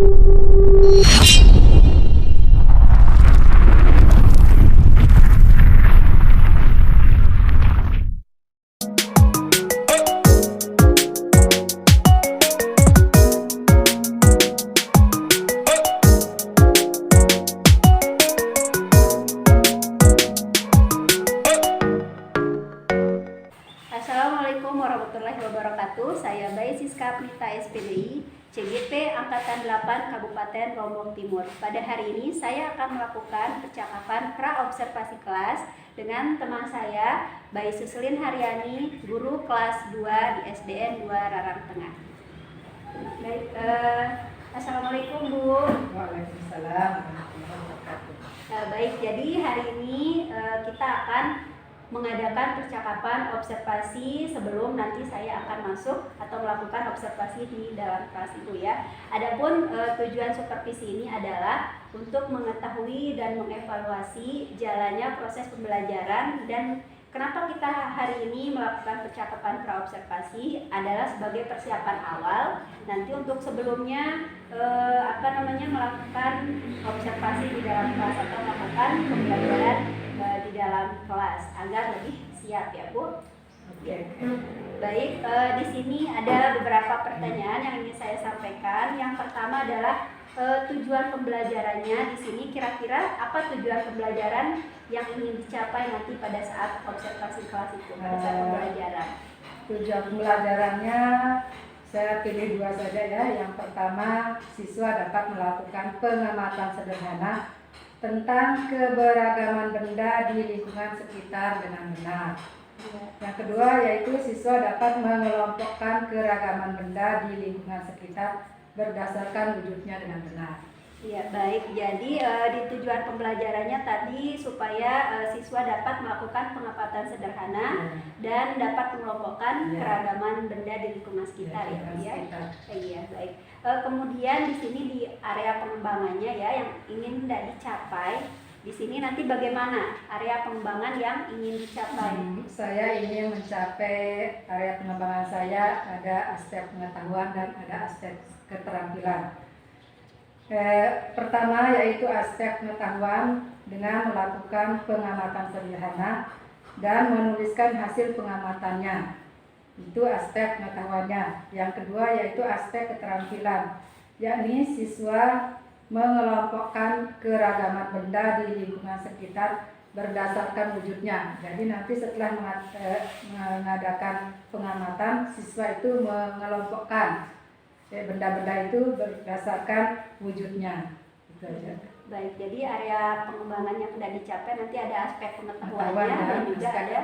Assalamualaikum warahmatullahi wabarakatuh. Saya Bayi Siska Prita SPDI, CGP Angkatan 8 Kabupaten Lombok Timur. Pada hari ini saya akan melakukan percakapan pra-observasi kelas dengan teman saya, Bayi Suselin Haryani, guru kelas 2 di SDN 2 Rarang Tengah. Baik, Assalamualaikum Bu. Waalaikumsalam. Baik, jadi hari ini kita akan mengadakan percakapan observasi sebelum nanti saya akan masuk atau melakukan observasi di dalam kelas itu ya. Adapun tujuan supervisi ini adalah untuk mengetahui dan mengevaluasi jalannya proses pembelajaran, dan kenapa kita hari ini melakukan percakapan pra-observasi adalah sebagai persiapan awal nanti untuk sebelumnya melakukan observasi di dalam kelas atau melakukan pembelajaran di dalam kelas agar lebih siap ya Bu. Oke. Baik, di sini ada beberapa pertanyaan yang ingin saya sampaikan. Yang pertama adalah tujuan pembelajarannya. Di sini kira-kira apa tujuan pembelajaran yang ingin dicapai nanti pada saat observasi kelas itu, pada saat pembelajaran? Tujuan pembelajarannya saya pilih dua saja ya. Yang pertama, siswa dapat melakukan pengamatan sederhana tentang keberagaman benda di lingkungan sekitar dengan benar. Yang kedua yaitu siswa dapat mengelompokkan keragaman benda di lingkungan sekitar berdasarkan wujudnya dengan benar. Ya baik, jadi di tujuan pembelajarannya tadi supaya siswa dapat melakukan pengamatan sederhana dan dapat mengelompokkan keragaman benda di lingkungan sekitar ya. Iya baik. Kemudian di sini di area pengembangannya ya yang ingin dicapai. Di sini nanti bagaimana area pengembangan yang ingin dicapai? Saya ingin mencapai area pengembangan saya ada aspek pengetahuan dan ada aspek keterampilan. Pertama yaitu aspek pengetahuan dengan melakukan pengamatan sederhana dan menuliskan hasil pengamatannya. Itu aspek pengetahuannya. Yang kedua yaitu aspek keterampilan, yakni siswa mengelompokkan keragaman benda di lingkungan sekitar berdasarkan wujudnya. Jadi nanti setelah mengadakan pengamatan, siswa itu mengelompokkan benda-benda itu berdasarkan wujudnya. Itu aja. Baik, jadi area pengembangan yang sudah dicapai nanti ada aspek pengetahuannya dan juga ada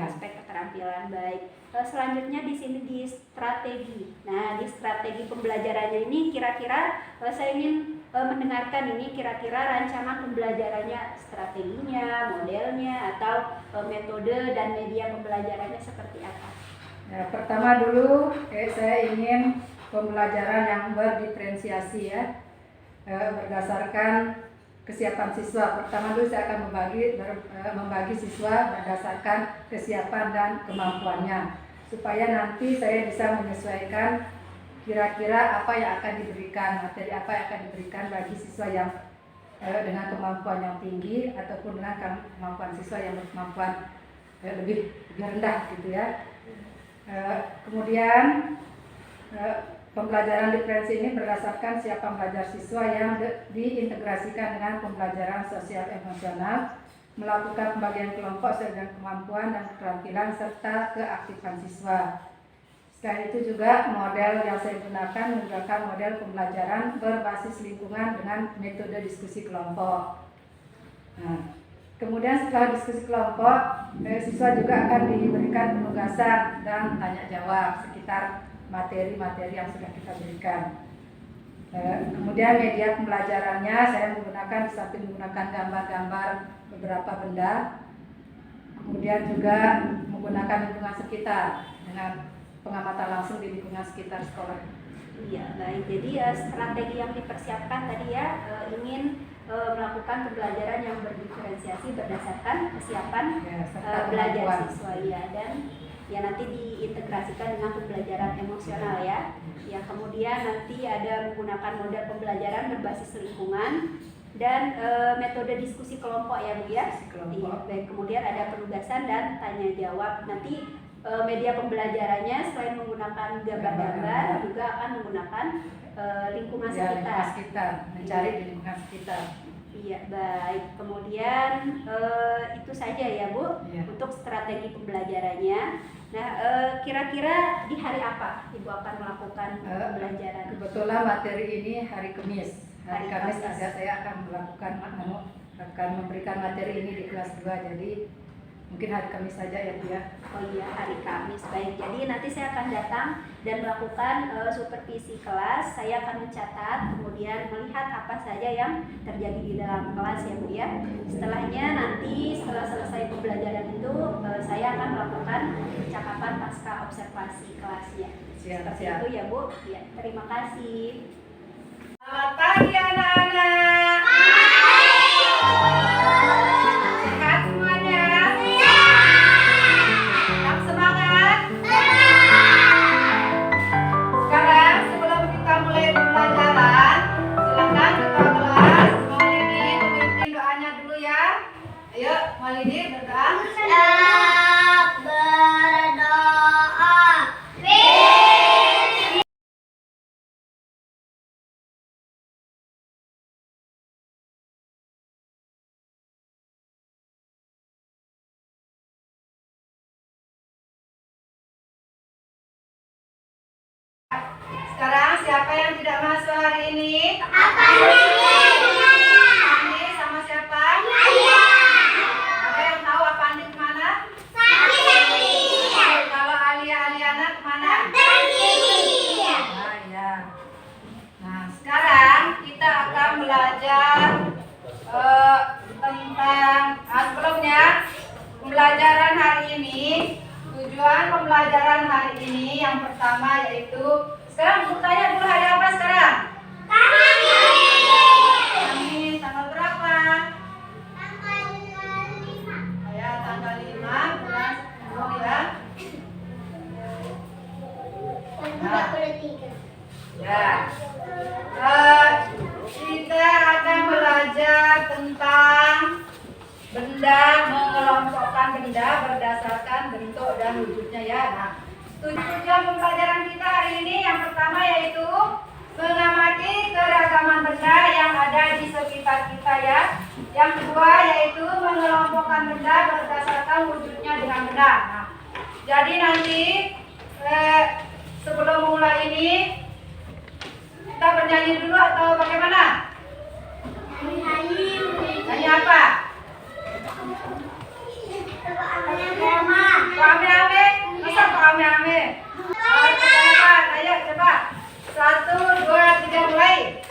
aspek keterampilan. Baik. Selanjutnya di sini di strategi. Nah, di strategi pembelajarannya ini kira-kira saya ingin mendengarkan ini kira-kira rancangan pembelajarannya, strateginya, modelnya atau metode dan media pembelajarannya seperti apa? Ya, pertama dulu saya ingin pembelajaran yang berdiferensiasi ya, berdasarkan kesiapan siswa. Pertama dulu saya akan membagi siswa berdasarkan kesiapan dan kemampuannya, supaya nanti saya bisa menyesuaikan kira-kira apa yang akan diberikan, materi apa yang akan diberikan bagi siswa yang dengan kemampuan yang tinggi ataupun dengan kemampuan siswa yang berkemampuan lebih rendah gitu ya. Kemudian pembelajaran diferensi ini berdasarkan siap pembelajar siswa yang diintegrasikan dengan pembelajaran sosial emosional, melakukan pembagian kelompok sesuai dengan kemampuan dan keterampilan serta keaktifan siswa. Selain itu juga model yang saya gunakan menggunakan model pembelajaran berbasis lingkungan dengan metode diskusi kelompok. Nah, kemudian setelah diskusi kelompok, siswa juga akan diberikan penugasan dan tanya jawab sekitar materi-materi yang sudah kita berikan. Kemudian media pembelajarannya saya menggunakan di samping menggunakan gambar-gambar beberapa benda, kemudian juga menggunakan lingkungan sekitar dengan pengamatan langsung di lingkungan sekitar sekolah. Iya baik, jadi strategi yang dipersiapkan tadi ya ingin melakukan pembelajaran yang berdiferensiasi berdasarkan kesiapan belajar siswa ya, dan Ya nanti diintegrasikan dengan pembelajaran emosional ya. Ya kemudian nanti ada menggunakan model pembelajaran berbasis lingkungan dan metode diskusi kelompok ya Bu ya. Iya, baik. Kemudian ada penugasan dan tanya jawab. Nanti media pembelajarannya selain menggunakan gambar-gambar juga akan menggunakan lingkungan sekitar. Mencari di lingkungan sekitar. Iya, baik. Kemudian itu saja ya Bu untuk strategi pembelajarannya. Nah, kira-kira di hari apa Ibu akan melakukan pembelajaran? Kebetulan materi ini hari Kamis. Hari Kamis saya akan melakukan akan memberikan materi ini di kelas 2, jadi mungkin hari Kamis saja ya Bu ya. Oh iya, hari Kamis. Baik, jadi nanti saya akan datang dan melakukan supervisi kelas. Saya akan mencatat, kemudian melihat apa saja yang terjadi di dalam kelas ya Bu ya. Setelahnya nanti setelah selesai pembelajaran itu saya akan melakukan percakapan pasca observasi kelasnya. Seperti itu ya Bu. Ya, terima kasih. Selamat pagi anak-anak. Sehat semuanya? Tetap semangat? Sekarang sebelum kita mulai pembelajaran, silakan ketua kelas Maulidi memimpin doanya dulu ya. Ayo Maulidi berdoa. Sekarang siapa yang tidak masuk hari ini? Andi sama siapa? Ada yang tahu apa Andi kemana? Kalau Aliana kemana? Ya. Nah, sekarang kita akan belajar tentang sebelumnya pembelajaran hari ini. Tujuan pembelajaran hari ini yang pertama yaitu sekarang bertanya dulu hari apa sekarang? Kamis tanggal berapa? Ya, tanggal 5 bulan 10 ya. Ya. Kita akan belajar tentang benda, mengelompokkan benda berdasarkan bentuk dan wujudnya ya. Nah, tujuan pembelajaran kita hari ini yang pertama yaitu mengamati keragaman benda yang ada di sekitar kita ya. Yang kedua yaitu mengelompokkan benda berdasarkan wujudnya dengan benar. Nah, jadi nanti sebelum mulai ini kita bernyanyi dulu atau bagaimana? Nyanyi apa? Rame-rame, masa rame-rame? Ayo coba. 1, 2, 3 mulai.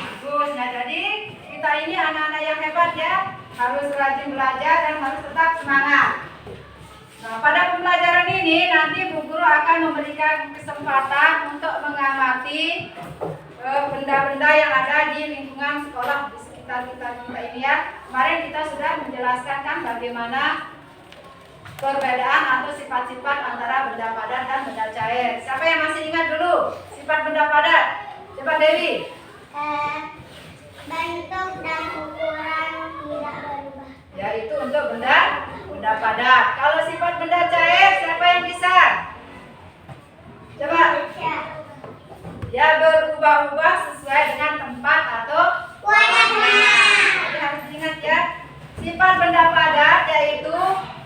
Bagus. Nah, jadi kita ini anak-anak yang hebat ya. Harus rajin belajar dan harus tetap semangat. Nah, pada pembelajaran ini nanti Bu Guru akan memberikan kesempatan untuk mengamati benda-benda yang ada di lingkungan sekolah di sekitar kita ini ya. Kemarin kita sudah menjelaskan kan bagaimana perbedaan atau sifat-sifat antara benda padat dan benda cair. Siapa yang masih ingat dulu sifat benda padat? Coba Dewi. Bentuk dan ukuran tidak berubah. Ya, itu untuk benda padat. Kalau sifat benda cair, siapa yang bisa? Coba. Ya, berubah-ubah sesuai dengan tempat atau Wadahnya. Jadi harus diingat ya. Sifat benda padat yaitu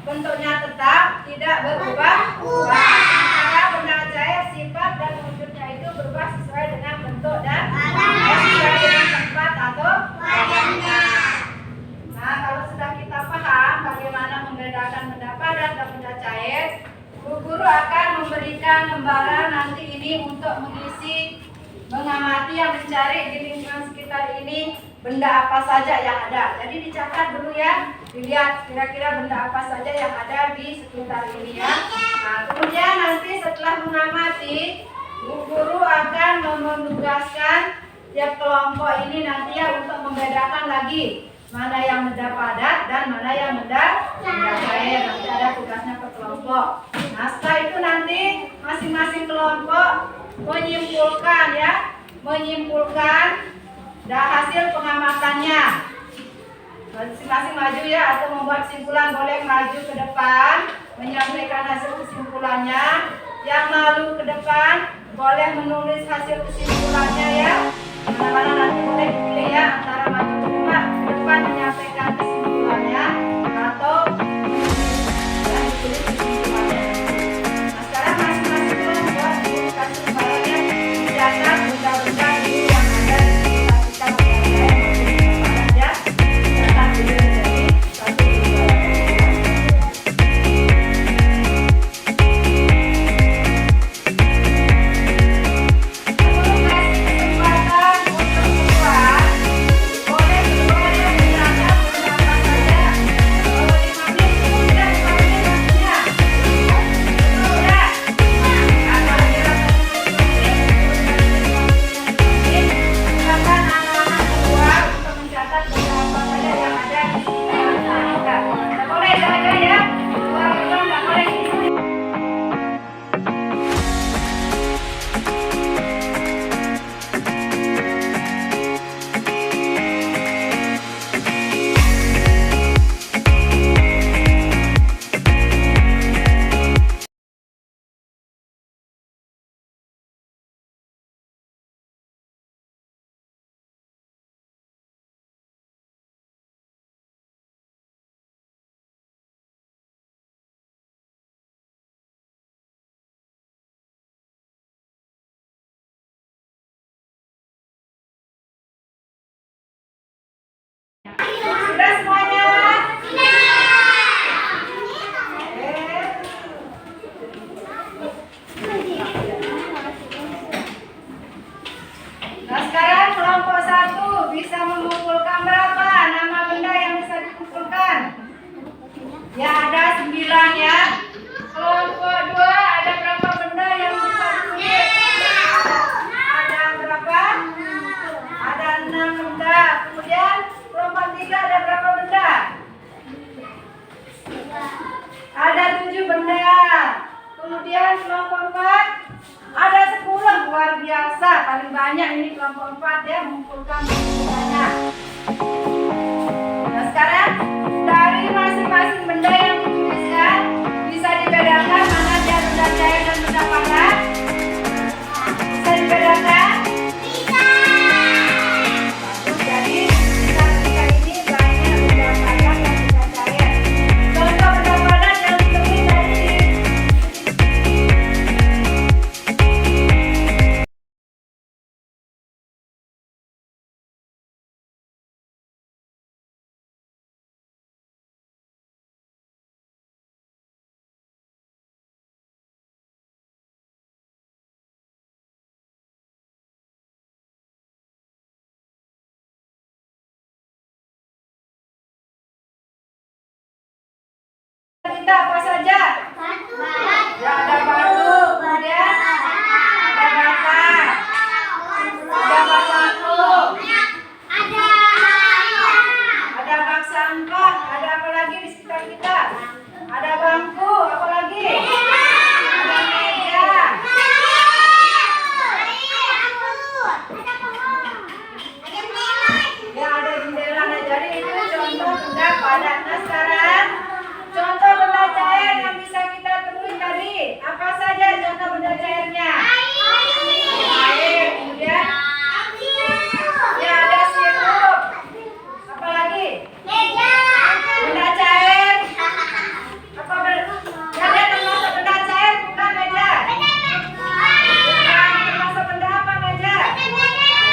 bentuknya tetap, tidak berubah-ubah. Sementara benda cair sifat dan wujudnya itu berubah sesuai dengan bentuk dan sesuai dengan tempat atau wadahnya. Nah, kalau sudah kita paham bagaimana membedakan benda padat dan benda cair, Bu Guru akan memberikan lembaran nanti ini untuk mengisi, mengamati yang mencari di lingkungan sekitar ini benda apa saja yang ada. Jadi dicatat dulu ya, dilihat kira-kira benda apa saja yang ada di sekitar ini ya. Nah, kemudian nanti setelah mengamati, Bu Guru akan menugaskan tiap kelompok ini nanti ya untuk membedakan lagi mana yang benda padat dan mana yang benda cair. Nanti ada tugasnya per kelompok. Nah, setelah itu nanti masing-masing kelompok menyimpulkan dan hasil pengamatannya. Masing-masing maju ya, atau membuat kesimpulan, boleh maju ke depan menyampaikan hasil kesimpulannya. Yang malu ke depan boleh menulis hasil kesimpulannya ya. Mana-mana nanti boleh dipilih ya, antara maju ke depan menyampaikan kesimpulannya atau yang ditulis kesimpulannya. Nah, sekarang masing-masing kelompok dikasih lembarannya dicatat benda-benda dulu yang ada di kita ya. Dicatat dulu jadi satu lembaran. Sudah semuanya? Nah, sekarang kelompok 1 bisa mengumpulkan berapa nama benda yang bisa dikumpulkan? Ya, ada 9 ya. Kelompok 2 ada berapa benda yang bisa dikumpulkan? Ada berapa? Ada 6 benda. Kemudian kelompok 3 ada berapa benda? Ada 7 benda. Kemudian kelompok 4 ada 10, luar biasa. Paling banyak ini kelompok 4 ya, mengumpulkan bendanya. Nah, sekarang dari masing-masing benda yang dituliskan bisa dibedakan mana dia benda cair dan benda padat? Bisa dibedakan? Jadi kita ini banyak benda padat dan benda cair. Contoh benda padat yang ditulis tadi. Kita apa saja? Ya, ada batu, kemudian ada bata, ada batu, ada bak sampah, ada apa lagi di sekitar kita? Ada bangku, apa lagi? Ada meja. Ya, ada jendela. Nah, jadi itu contoh benda padat. Nah, sekarang contoh benda cair yang bisa kita temui tadi. Apa saja contoh benda cairnya? Air. Kemudian ya ada sirup. Apa lagi? Benda cair. Apa benda? Ada termasuk benda cair bukan meja? Bukan termasuk benda apa meja?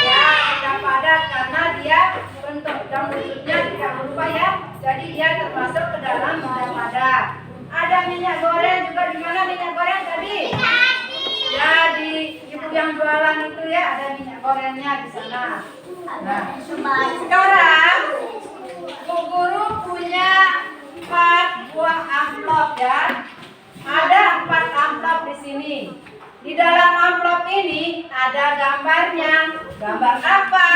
Ya, benda padat karena dia bentuk dan wujudnya tidak berubah ya. Jadi dia termasuk ke dalam benda padat. Ada minyak goreng juga, di mana minyak goreng tadi? Ya, di ibu yang jualan itu ya, ada minyak gorengnya di sana. Nah, sekarang Bu Guru punya 4 buah amplop ya. Ada 4 amplop di sini. Di dalam amplop ini Gambar apa?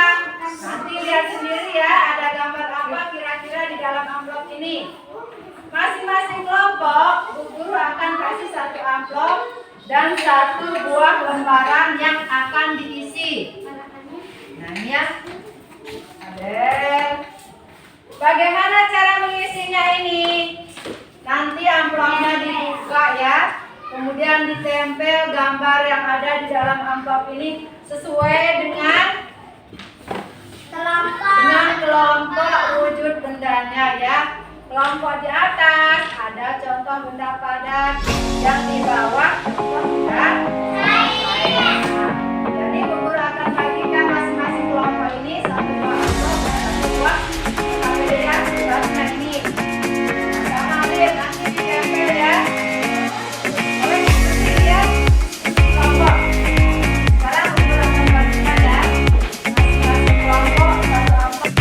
Nanti lihat sendiri ya, ada gambar apa kira-kira di dalam amplop ini. Masing-masing kelompok, Bu Guru akan kasih satu amplop dan satu buah lembaran yang akan diisi. Nah ini ya, ada. Bagaimana cara mengisinya ini? Nanti amplopnya dibuka ya, kemudian ditempel gambar yang ada di dalam amplop ini sesuai dengan kelompok wujud bendanya ya. Kelompok di atas ada contoh benda padat, yang di bawah contoh benda air. Jadi Bu Guru akan bagikan masing-masing kelompok ini satu buah amplop dan satu buah KPDA sebenarnya ini. Sama Alif nanti ditempel ya. Oleh itu ya kelompok. Sekarang Bu Guru akan bagikan ya masing-masing kelompok satu amplop.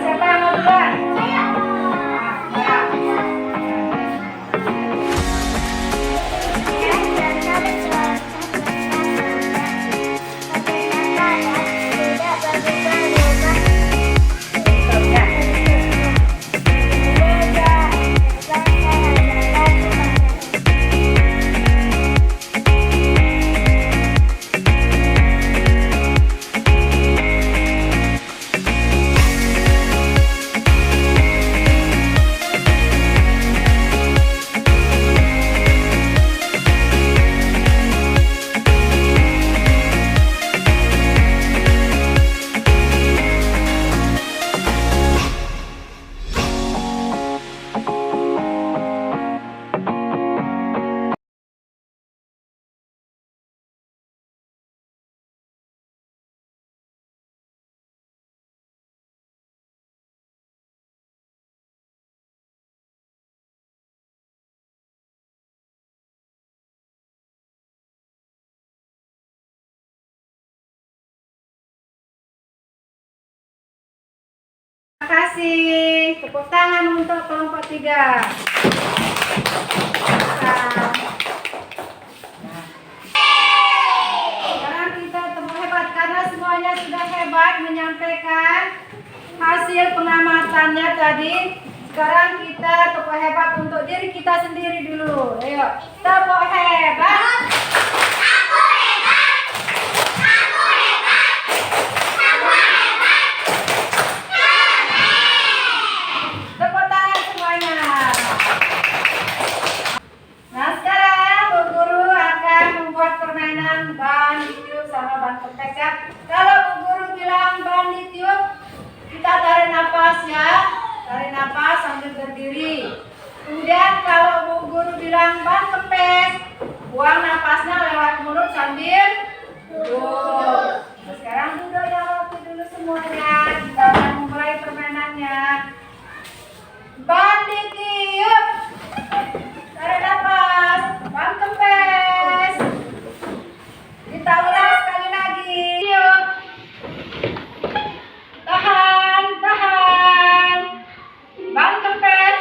Siapa yang mau duluan? Terima kasih. Tepuk tangan untuk kelompok 3. Sekarang kita tepuk hebat karena semuanya sudah hebat menyampaikan hasil pengamatannya tadi. Sekarang kita tepuk hebat untuk diri kita sendiri dulu. Ayo, tepuk hebat. Tepuk tangan semuanya. Nah sekarang Bu Guru akan membuat permainan ban ditiup sama ban kempes ya. Kalau Bu Guru bilang ban ditiup, kita tarik nafas ya. Tarik nafas sambil berdiri. Kemudian kalau Bu Guru bilang ban kempes, buang nafasnya lewat mulut sambil duduk. Nah, sekarang duduk ya, waktu dulu semuanya. Kita akan memulai permainannya. Ban ditiup, tarik nafas, ban kempes. Kita ulang sekali lagi. Tiup, tahan, tahan, ban kempes.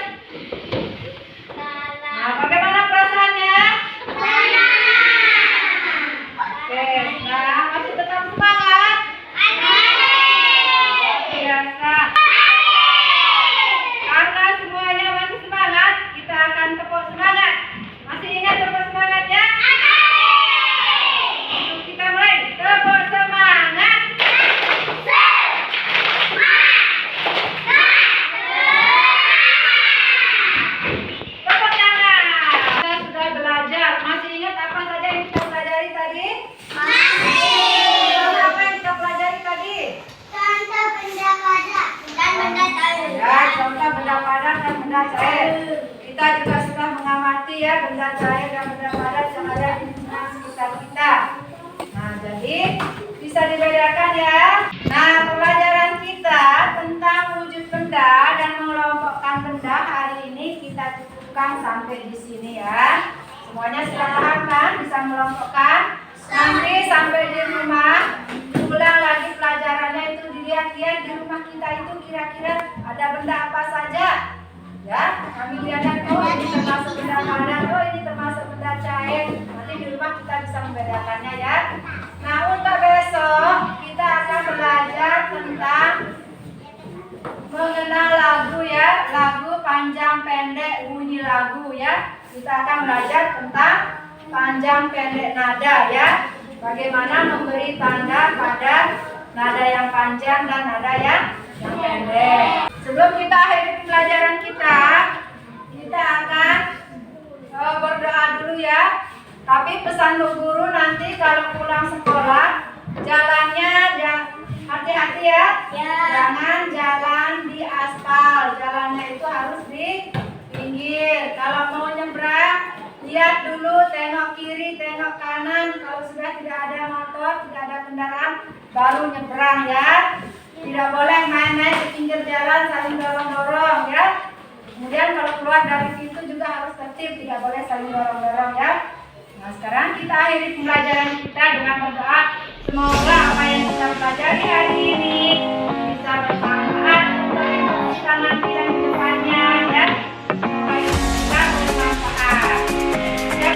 Nah, bagaimana perasaannya? Oke, nah masih tetap semangat? Biasa. benda cair. Kita juga sudah mengamati ya benda cair dan benda padat yang ada di lingkungan sekitar kita. Nah, jadi bisa dibedakan ya. Nah, pelajaran kita tentang wujud benda dan mengelompokkan benda hari ini kita cukupkan sampai di sini ya. Semuanya sudah paham kan? Bisa mengelompokkan. Nanti sampai di rumah ulang lagi pelajarannya itu, dilihat-lihat di rumah kita itu kira-kira ada benda apa saja. Ya, kami lihat oh ini termasuk benda padat, oh ini termasuk benda cair. Nanti di rumah kita bisa membedakannya ya. Nah, untuk besok kita akan belajar tentang mengenal lagu ya, lagu panjang pendek bunyi lagu ya. Kita akan belajar tentang panjang pendek nada ya. Bagaimana memberi tanda pada nada yang panjang dan nada yang pendek. Sebelum kita akhiri pelajaran kita akan berdoa dulu ya. Tapi pesan Bu Guru nanti kalau pulang sekolah jalannya hati-hati ya. Jangan jalan di aspal, jalannya itu harus di pinggir. Kalau mau nyebrang, lihat dulu, tengok kiri, tengok kanan. Kalau sudah tidak ada motor, tidak ada kendaraan, baru nyebrang ya. Tidak boleh main-main di pinggir jalan saling dorong-dorong ya. Kemudian kalau keluar dari pintu juga harus tertib, tidak boleh saling dorong-dorong ya. Nah, sekarang kita akhiri pembelajaran kita dengan berdoa. Semoga apa yang kita pelajari hari ini bisa bermanfaat untuk kita nanti dan ke depannya ya. Semoga itu bisa bermanfaat. Ya.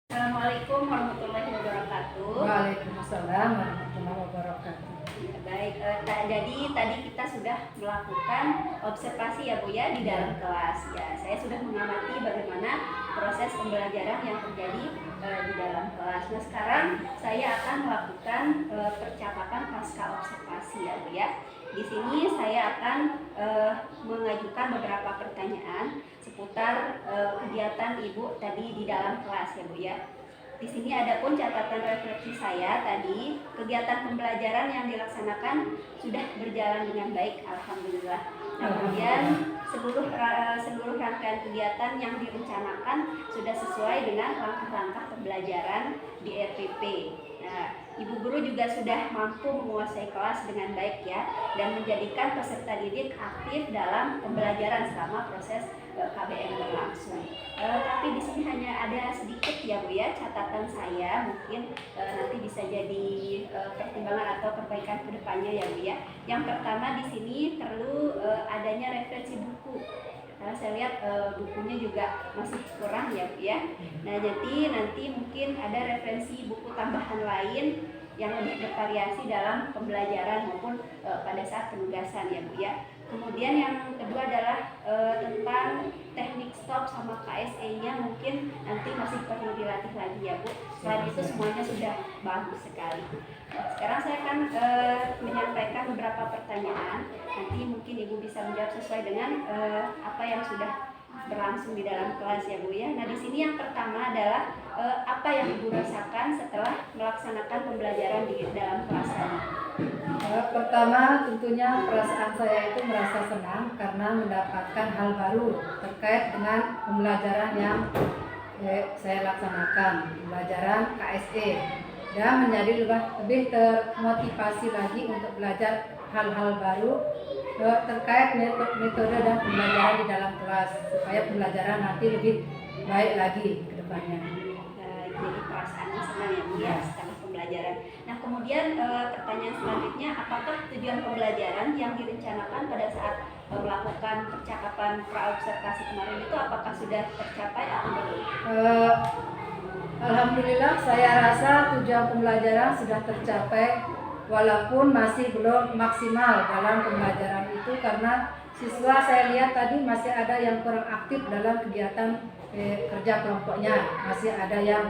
Assalamualaikum warahmatullahi wabarakatuh. Waalaikumsalam warahmatullahi wabarakatuh. Ya, baik, jadi tadi kita sudah melakukan observasi ya Bu ya di dalam kelas. Ya, saya sudah mengamati bagaimana proses pembelajaran yang terjadi di dalam kelas. Nah, sekarang saya akan melakukan percakapan pasca observasi ya Bu ya. Di sini saya akan mengajukan beberapa pertanyaan seputar kegiatan Ibu tadi di dalam kelas ya Bu ya. Di sini ada pun catatan refleksi saya tadi, kegiatan pembelajaran yang dilaksanakan sudah berjalan dengan baik, alhamdulillah. Nah, kemudian seluruh rangkaian kegiatan yang direncanakan sudah sesuai dengan langkah-langkah pembelajaran di RPP. Nah, Ibu Guru juga sudah mampu menguasai kelas dengan baik ya, dan menjadikan peserta didik aktif dalam pembelajaran selama proses KBM berlangsung. Tapi di sini hanya ada sedikit ya Bu ya catatan saya, mungkin nanti bisa jadi pertimbangan atau perbaikan kedepannya ya Bu ya. Yang pertama di sini perlu adanya referensi buku. Karena saya lihat bukunya juga masih kurang ya Bu ya. Nah, jadi nanti mungkin ada referensi buku tambahan lain yang lebih bervariasi dalam pembelajaran maupun pada saat penugasan ya Bu ya. Kemudian yang kedua adalah tentang teknik stop sama KSE-nya mungkin nanti masih perlu dilatih lagi ya Bu. Selain itu semuanya sudah bagus sekali. Sekarang saya akan menyampaikan beberapa pertanyaan. Nanti mungkin Ibu bisa menjawab sesuai dengan apa yang sudah berlangsung di dalam kelas ya Bu ya. Nah, di sini yang pertama adalah apa yang Ibu rasakan setelah melaksanakan pembelajaran di dalam kelas tadi? Pertama tentunya perasaan saya itu merasa senang karena mendapatkan hal baru terkait dengan pembelajaran yang saya laksanakan, pembelajaran KSE, dan menjadi lebih termotivasi lagi untuk belajar hal-hal baru terkait metode dan pembelajaran di dalam kelas supaya pembelajaran nanti lebih baik lagi ke depannya. Jadi perasaannya senang ya Bu ya setelah pembelajaran. Nah kemudian pertanyaan selanjutnya, apakah tujuan pembelajaran yang direncanakan pada saat melakukan percakapan praobservasi kemarin itu apakah sudah tercapai atau belum? Alhamdulillah saya rasa tujuan pembelajaran sudah tercapai walaupun masih belum maksimal dalam pembelajaran itu karena siswa saya lihat tadi masih ada yang kurang aktif dalam kegiatan kerja kelompoknya, masih ada yang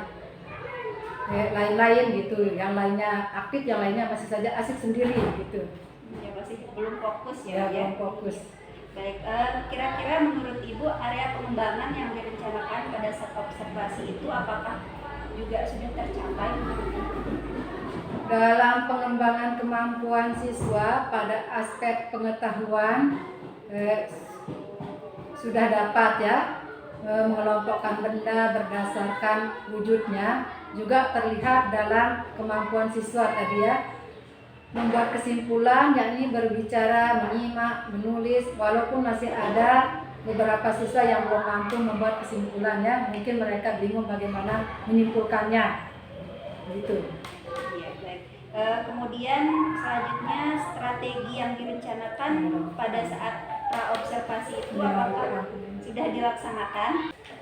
lain-lain gitu, yang lainnya aktif, yang lainnya masih saja asik sendiri gitu. Ya masih belum fokus Ya, belum fokus. Baik, kira-kira menurut Ibu area pengembangan yang direncanakan pada saat observasi itu apakah juga sudah tercapai? Dalam pengembangan kemampuan siswa pada aspek pengetahuan sudah dapat ya mengelompokkan benda berdasarkan wujudnya, juga terlihat dalam kemampuan siswa tadi ya membuat kesimpulan, yakni berbicara, menyimak, menulis, walaupun masih ada beberapa siswa yang belum mampu membuat kesimpulan ya, mungkin mereka bingung bagaimana menyimpulkannya gitu. Iya, baik. Kemudian selanjutnya strategi yang direncanakan pada saat praobservasi itu apakah sudah dilaksanakan?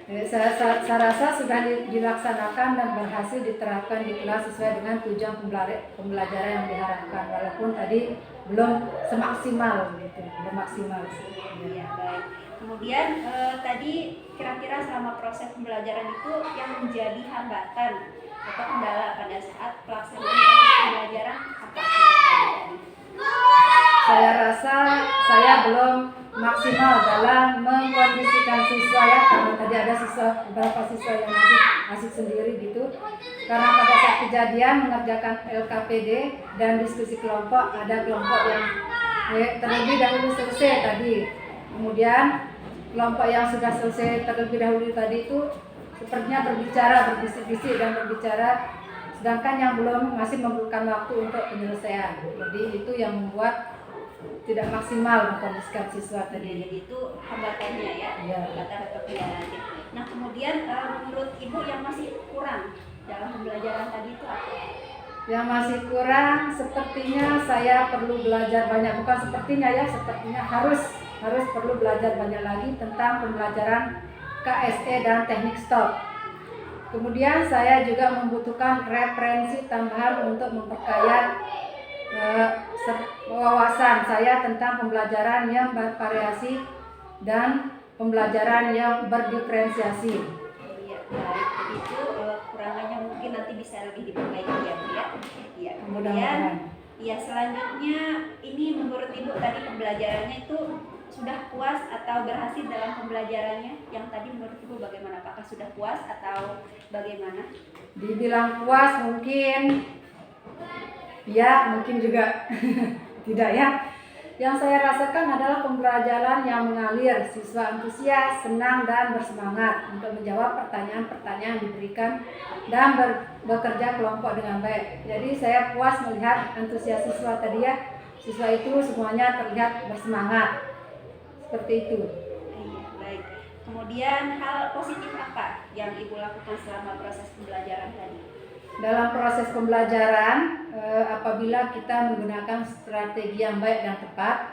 Saya rasa sudah dilaksanakan dan berhasil diterapkan di kelas sesuai dengan tujuan pembelajaran yang diharapkan, walaupun tadi belum semaksimal gitu, belum maksimal. Iya, baik. Kemudian tadi kira-kira selama proses pembelajaran itu yang menjadi hambatan atau kendala pada saat pelaksanaan proses pembelajaran apa? Saya rasa saya belum maksimal dalam mengkondisikan siswa ya, karena tadi ada beberapa siswa yang masih asik sendiri gitu. Karena pada saat kejadian mengerjakan LKPD dan diskusi kelompok, ada kelompok yang terlebih dahulu selesai tadi. Kemudian kelompok yang sudah selesai terlebih dahulu tadi itu sepertinya berbicara, berbisik-bisik dan berbicara, sedangkan yang belum masih memerlukan waktu untuk penyelesaian. Jadi itu yang membuat tidak maksimal mengkondisikan siswa tadi. Jadi itu hambatannya ya, hambatan atau kendalanya. Nah kemudian menurut Ibu yang masih kurang dalam pembelajaran tadi itu apa? Yang masih kurang sepertinya saya perlu belajar banyak, bukan sepertinya ya, sepertinya harus perlu belajar banyak lagi tentang pembelajaran KSE dan teknik stop. Kemudian saya juga membutuhkan referensi tambahan untuk memperkaya wawasan saya tentang pembelajaran yang bervariasi dan pembelajaran yang berdiferensiasi. Iya, baik. Jadi itu kekurangannya mungkin nanti bisa lebih diperbaiki ya Bu ya. Iya. Kemudian ya selanjutnya ini menurut Ibu tadi pembelajarannya itu sudah puas atau berhasil dalam pembelajarannya? Yang tadi menurut Ibu bagaimana? Apakah sudah puas atau bagaimana? Dibilang puas mungkin ya, mungkin juga tidak ya. Yang saya rasakan adalah pembelajaran yang mengalir, siswa antusias, senang dan bersemangat untuk menjawab pertanyaan-pertanyaan yang diberikan dan bekerja kelompok dengan baik. Jadi saya puas melihat antusias siswa tadi ya. Siswa itu semuanya terlihat bersemangat. Seperti itu. Iya, baik. Kemudian hal positif apa yang Ibu lakukan selama proses pembelajaran tadi? Dalam proses pembelajaran, apabila kita menggunakan strategi yang baik dan tepat,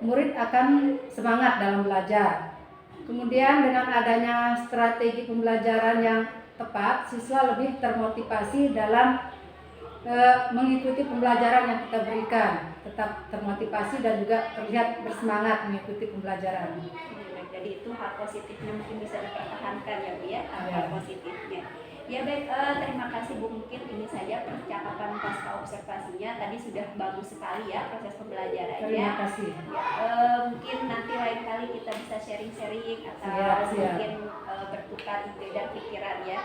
murid akan semangat dalam belajar. Kemudian dengan adanya strategi pembelajaran yang tepat, siswa lebih termotivasi dalam mengikuti pembelajaran yang kita berikan, tetap termotivasi dan juga terlihat bersemangat mengikuti pembelajaran. Jadi itu hal positifnya mungkin bisa dipertahankan ya Bu ya, hal positifnya. Ya baik, terima kasih Bu, mungkin ini saja percakapan pasca observasinya. Tadi sudah bagus sekali ya proses pembelajarannya. Terima kasih. Ya, mungkin nanti lain kali kita bisa sharing-sharing atau mungkin bertukar ide dan pikiran ya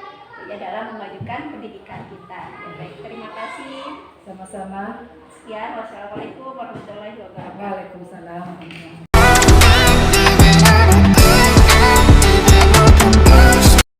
dalam memajukan pendidikan kita. Ya, baik, terima kasih. Sama-sama. Sekian, wassalamualaikum warahmatullahi wabarakatuh. Waalaikumsalam.